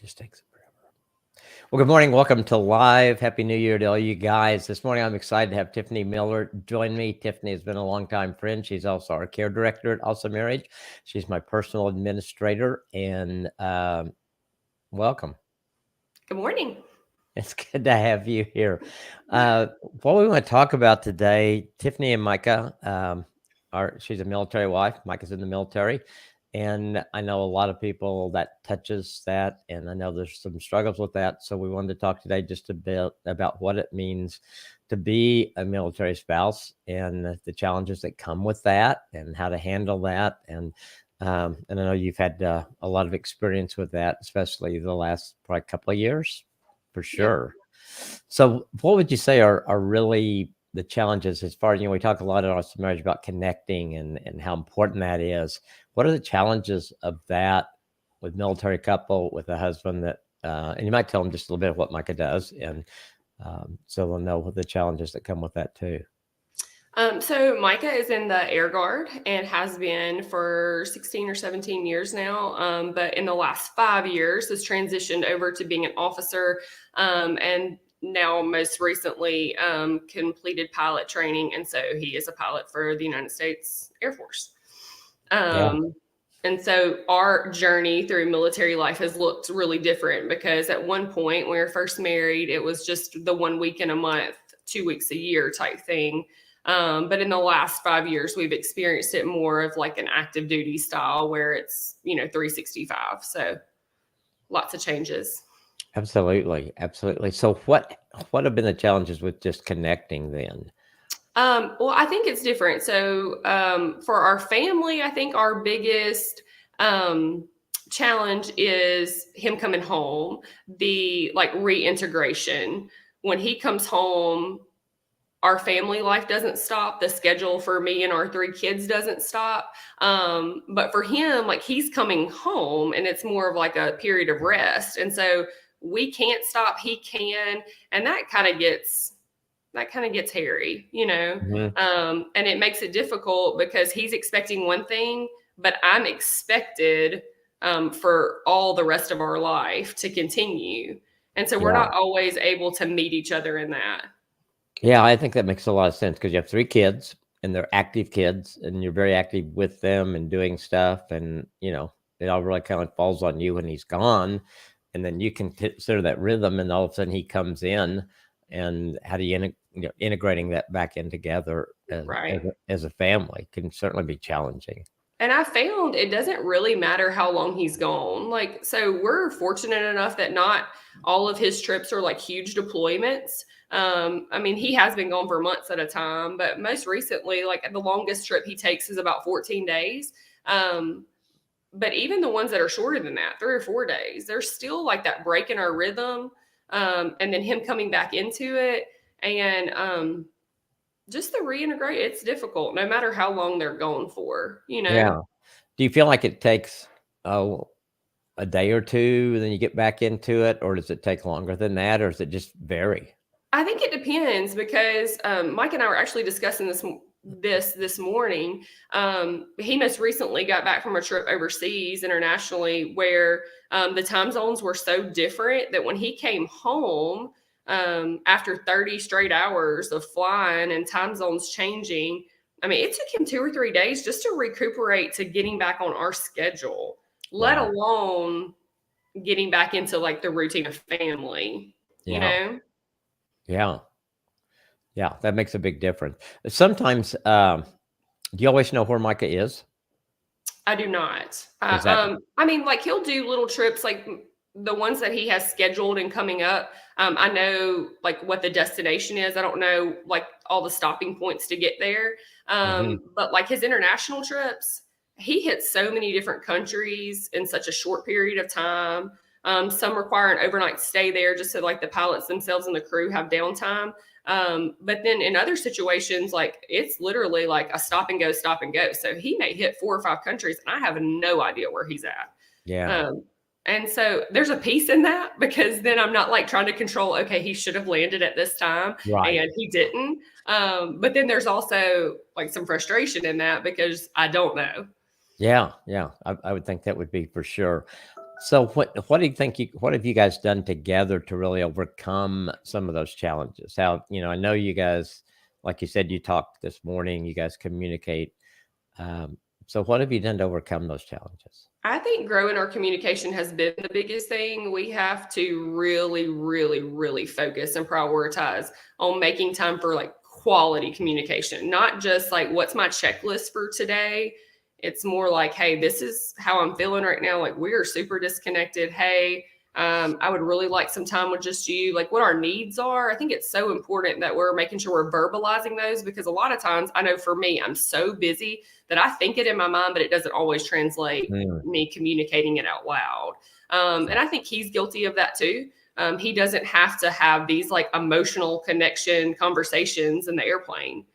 Just takes forever. Well, good morning. Welcome to Live. Happy New Year to all you guys. This morning, I'm excited to have Tiffany Miller join me. Tiffany has been a longtime friend. She's also our care director at Awesome Marriage. She's my personal administrator, and welcome. Good morning. It's good to have you here. What we want to talk about today, Tiffany and Micah, she's a military wife. Micah's in the military. And I know a lot of people that touches that, and I know there's some struggles with that. So we wanted to talk today just a bit about what it means to be a military spouse and the challenges that come with that and how to handle that. And I know you've had a lot of experience with that, especially the last probably couple of years, for sure. Yep. So what would you say are really the challenges as far as, we talk a lot in our marriage about connecting and how important that is. What are the challenges of that with military couple, with a husband that, and you might tell them just a little bit of what Micah does, and so they'll know what the challenges that come with that too. So Micah is in the Air Guard and has been for 16 or 17 years now. But in the last 5 years has transitioned over to being an officer, and now most recently completed pilot training. And so he is a pilot for the United States Air Force. And so our journey through military life has looked really different, because at one point when we were first married, it was just the 1 week in a month, 2 weeks a year type thing. But in the last 5 years, we've experienced it more of like an active duty style where it's, 365. So lots of changes. Absolutely. So what have been the challenges with just connecting then? Well, I think it's different. So for our family, I think our biggest challenge is him coming home, the reintegration. When he comes home, our family life doesn't stop. The schedule for me and our 3 kids doesn't stop. But for him, he's coming home and it's more of like a period of rest. And so we can't stop, he can. And that kind of gets hairy, Mm-hmm. And it makes it difficult because he's expecting one thing, but I'm expected for all the rest of our life to continue. And so we're not always able to meet each other in that. Yeah, I think that makes a lot of sense, because you have 3 kids and they're active kids and you're very active with them and doing stuff. And, it all really kind of falls on you when he's gone. And then you can consider that rhythm, and all of a sudden he comes in, and how do you, integrating that back in together as a family can certainly be challenging. And I found it doesn't really matter how long he's gone. So we're fortunate enough that not all of his trips are huge deployments. He has been gone for months at a time, but most recently, the longest trip he takes is about 14 days. But even the ones that are shorter than that, 3 or 4 days, there's still that break in our rhythm. And then him coming back into it, and just the reintegrate, it's difficult no matter how long they're gone for, Yeah. Do you feel like it takes a day or two, then you get back into it, or does it take longer than that, or does it just vary? I think it depends, because Mike and I were actually discussing this morning. He most recently got back from a trip overseas internationally where the time zones were so different that when he came home after 30 straight hours of flying and time zones changing, it took him 2 or 3 days just to recuperate to getting back on our schedule, let alone getting back into the routine of family, you know? Yeah, that makes a big difference. Sometimes, do you always know where Micah is? I do not. He'll do little trips, the ones that he has scheduled and coming up. I know what the destination is. I don't know all the stopping points to get there. But his international trips, he hits so many different countries in such a short period of time. Some require an overnight stay there just so the pilots themselves and the crew have downtime. But then in other situations, it's literally a stop and go. So he may hit 4 or 5 countries and I have no idea where he's at. Yeah. And so there's a piece in that, because then I'm not trying to control, okay, he should have landed at this time and he didn't. But then there's also some frustration in that because I don't know. Yeah. I would think that would be for sure. So what do you think what have you guys done together to really overcome some of those challenges? How, I know you guys, like you said, you talked this morning, you guys communicate. Um, so what have you done to overcome those challenges? I think growing our communication has been the biggest thing. We have to really, really, really focus and prioritize on making time for like quality communication, not just like what's my checklist for today. It's more like, hey, this is how I'm feeling right now. Like we are super disconnected. Hey, I would really like some time with just you, like what our needs are. I think it's so important that we're making sure we're verbalizing those because a lot of times I know for me, I'm so busy that I think it in my mind, but it doesn't always translate Mm, me communicating it out loud. yeah. And I think he's guilty of that too. He doesn't have to have these like emotional connection conversations in the airplane.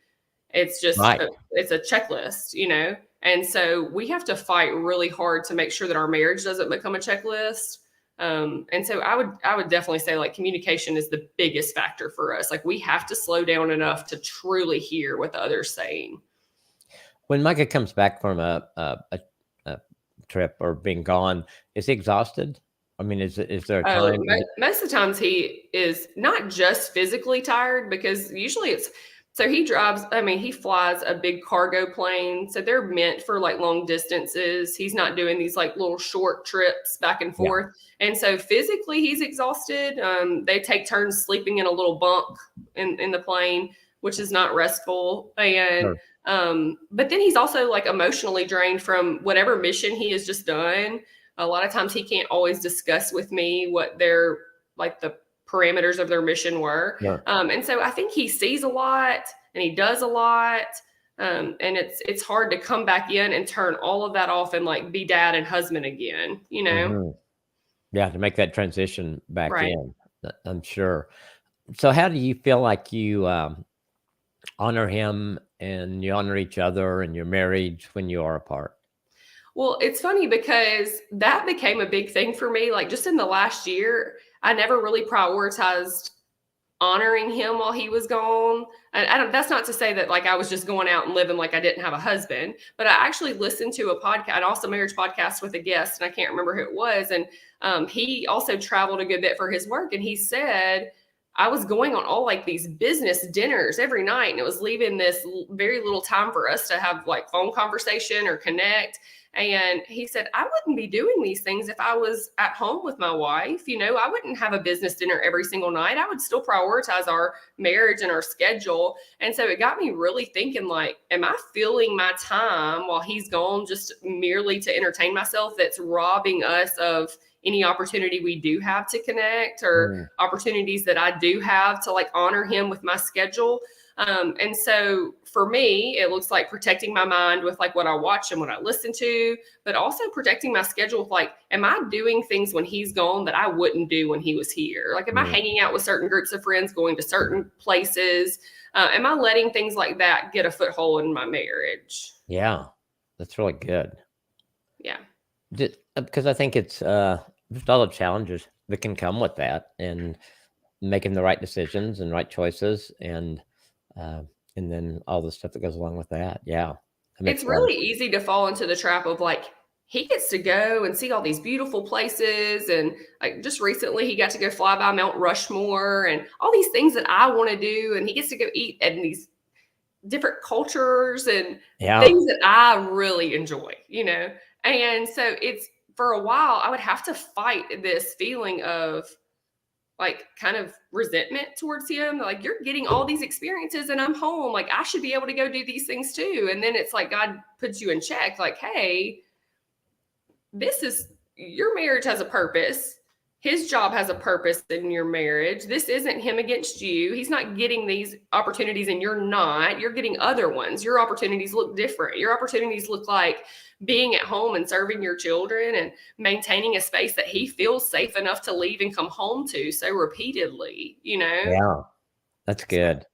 It's just Right. it's a checklist, you know. And so we have to fight really hard to make sure that our marriage doesn't become a checklist. And so I would definitely say like communication is the biggest factor for us. Like we have to slow down enough to truly hear what the other's saying. When Micah comes back from a trip or being gone, is he exhausted? I mean, is there a Oh, time? most of the times he is not just physically tired because usually it's so he drives, I mean, he flies a big cargo plane. So they're meant for like long distances. He's not doing these like little short trips back and Yeah. forth. And so physically he's exhausted. They take turns sleeping in a little bunk in the plane, which is not restful. And Sure. but then he's also like emotionally drained from whatever mission he has just done. A lot of times he can't always discuss with me what their like the parameters of their mission were. Sure. And so I think he sees a lot and he does a lot. And it's hard to come back in and turn all of that off and like be dad and husband again, you know? Hmm. Yeah, to make that transition back Right. in, I'm sure. So how do you feel like you honor him and you honor each other and your marriage when you are apart? Well, it's funny because that became a big thing for me. Like just in the last year, I never really prioritized honoring him while he was gone. And I don't, that's not to say that like I was just going out and living like I didn't have a husband, but I actually listened to a podcast, an also marriage podcast with a guest, and I can't remember who it was. And he also traveled a good bit for his work. And he said, I was going on all like these business dinners every night, and it was leaving this very little time for us to have like phone conversation or connect. And he said, I wouldn't be doing these things if I was at home with my wife. You know, I wouldn't have a business dinner every single night. I would still prioritize our marriage and our schedule. And so it got me really thinking like, am I filling my time while he's gone just merely to entertain myself that's robbing us of any opportunity we do have to connect or Mm, opportunities that I do have to like honor him with my schedule? And so for me, it looks like protecting my mind with like what I watch and what I listen to, but also protecting my schedule with like, am I doing things when he's gone that I wouldn't do when he was here? Like, am I mm. hanging out with certain groups of friends, going to certain places? Am I letting things like that get a foothold in my marriage? Yeah, that's really good. Yeah. Because I think it's just all the challenges that can come with that, and making the right decisions and right choices, uh, and then all the stuff that goes along with that. Yeah, that It's makes a lot of really easy to fall into the trap of like, he gets to go and see all these beautiful places. And like just recently, he got to go fly by Mount Rushmore and all these things that I want to do. And he gets to go eat at these different cultures and yeah. things that I really enjoy, you know? And so it's for a while, I would have to fight this feeling of like kind of resentment towards him. Like, you're getting all these experiences and I'm home. Like, I should be able to go do these things too. And then it's like God puts you in check, like, hey, this is your marriage has a purpose. His job has a purpose in your marriage. This isn't him against you. He's not getting these opportunities and you're not. You're getting other ones. Your opportunities look different. Your opportunities look like being at home and serving your children and maintaining a space that he feels safe enough to leave and come home to so repeatedly, you know? Yeah, that's So, good.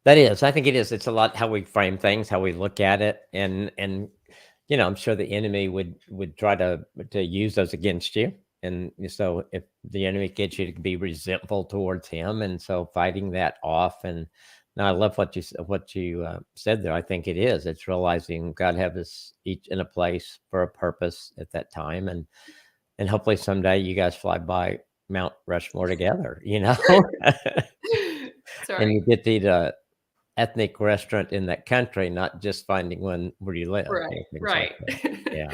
That is, I think it is. It's a lot how we frame things, how we look at it, and I'm sure the enemy would try to use those against you, and so if the enemy gets you to be resentful towards him, and so fighting that off. And now I love what you said there. I think it is. It's realizing God have us each in a place for a purpose at that time, and And hopefully someday you guys fly by Mount Rushmore together, and Sorry. you get to eat a ethnic restaurant in that country, not just finding one where you live, Right, things like right. that. Yeah.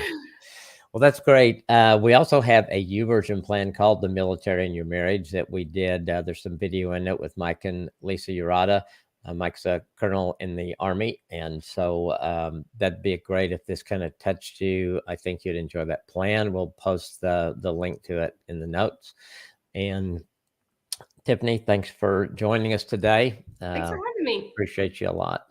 Well, that's great. We also have a YouVersion plan called The Military in Your Marriage that we did. There's some video in it with Mike and Lisa Urata. Mike's a colonel in the Army. And so that'd be great if this kind of touched you. I think you'd enjoy that plan. We'll post the link to it in the notes. And Tiffany, thanks for joining us today. Thanks for having me. Appreciate you a lot.